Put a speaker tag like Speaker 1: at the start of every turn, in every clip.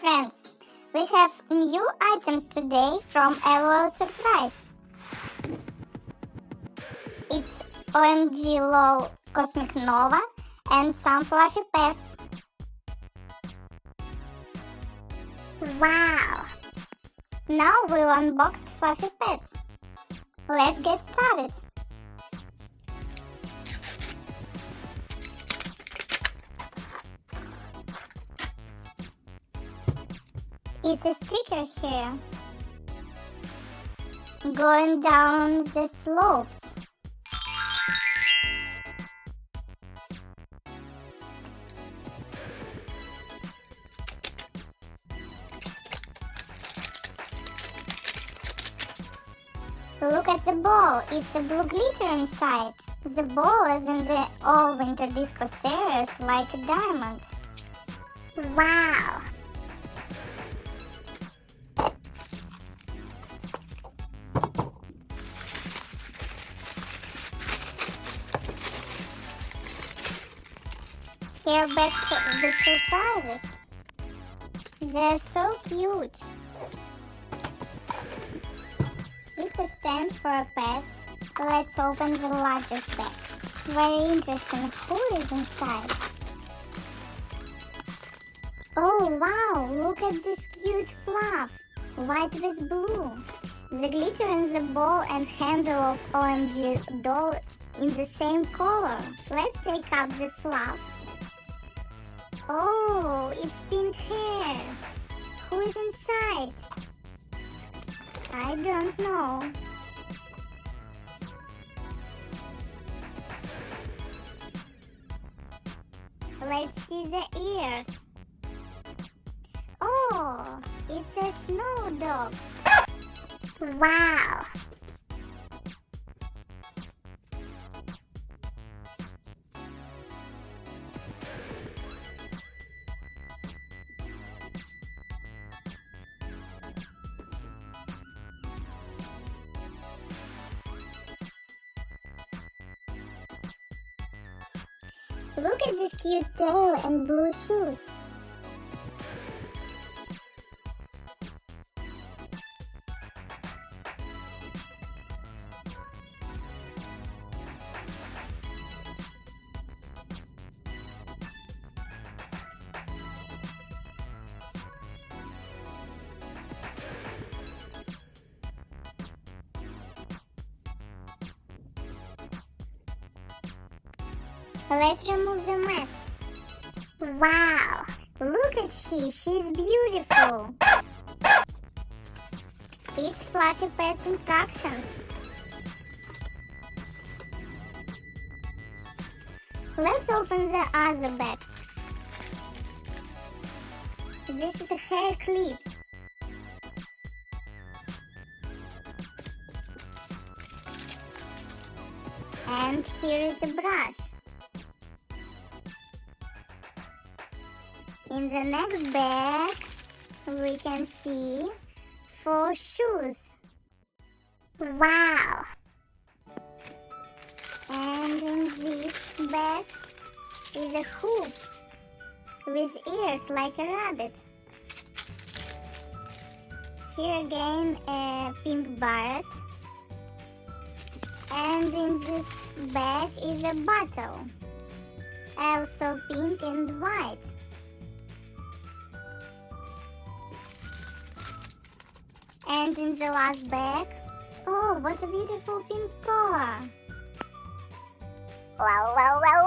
Speaker 1: friends, we have new items today from L.O.L Surprise. It's L.O.L Cosmic Nova and some fluffy pets. Wow! Now we'll unbox fluffy pets. Let's get started. It's a sticker here. Going down the slopes. Look at the ball, it's a blue glitter inside. The ball is in the all winter disco series like a diamond. Wow! Here back the surprises. They're so cute. It's a stand for pets. Let's open the largest bag. Very interesting. Who is inside? Oh wow, look at this cute fluff. White with blue. The glitter in the ball and handle of OMG doll in the same color. Let's take up the fluff. Oh, it's pink hair. Who is inside? I don't know. Let's see the ears. Oh, it's a snow dog. Wow! Look at this cute tail and blue shoes. Let's remove the mess. Wow! Look at she's beautiful. It's Fluffy Pet's instructions. Let's open the other bags. This is a hair clips. And here is a brush. In the next bag, we can see 4 shoes. Wow! And in this bag is a hoop with ears like a rabbit. Here again a pink barrette. And in this bag is a bottle, also pink and white. And in the last bag, oh, what a beautiful pink color! Wow!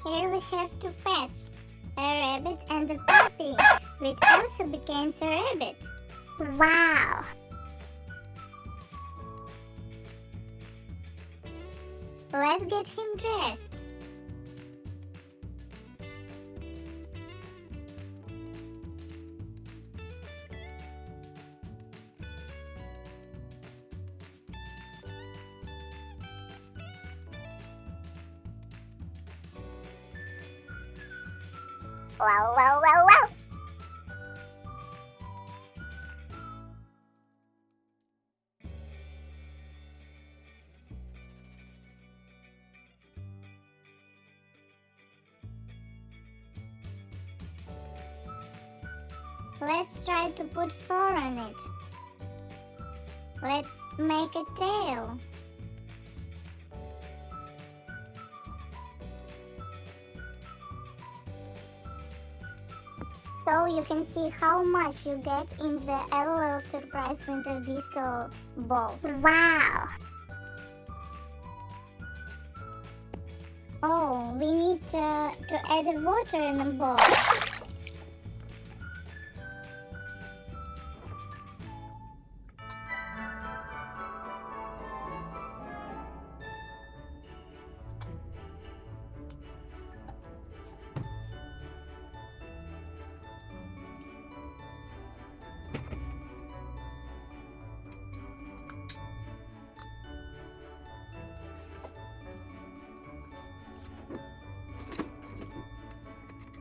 Speaker 1: Here we have 2 pets, a rabbit and a puppy, which also became a rabbit. Wow! Let's get him dressed. Wow! Let's try to put fur on it. Let's make a tail. So you can see how much you get in the L.O.L Surprise Winter Disco balls.
Speaker 2: Wow!
Speaker 1: Oh, we need to add water in the bowl.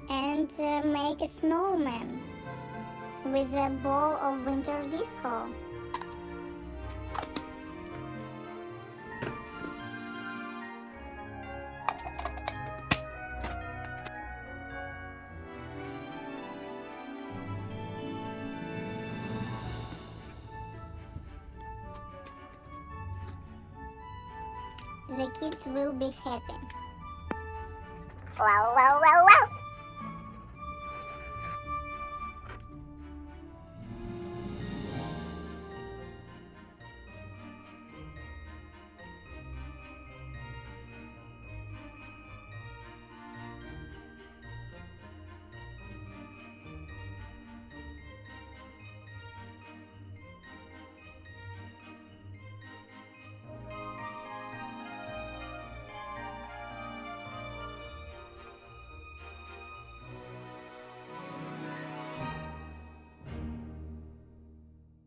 Speaker 1: And make a snowman with a ball of winter disco. The kids will be happy.
Speaker 2: Well, well, well, well!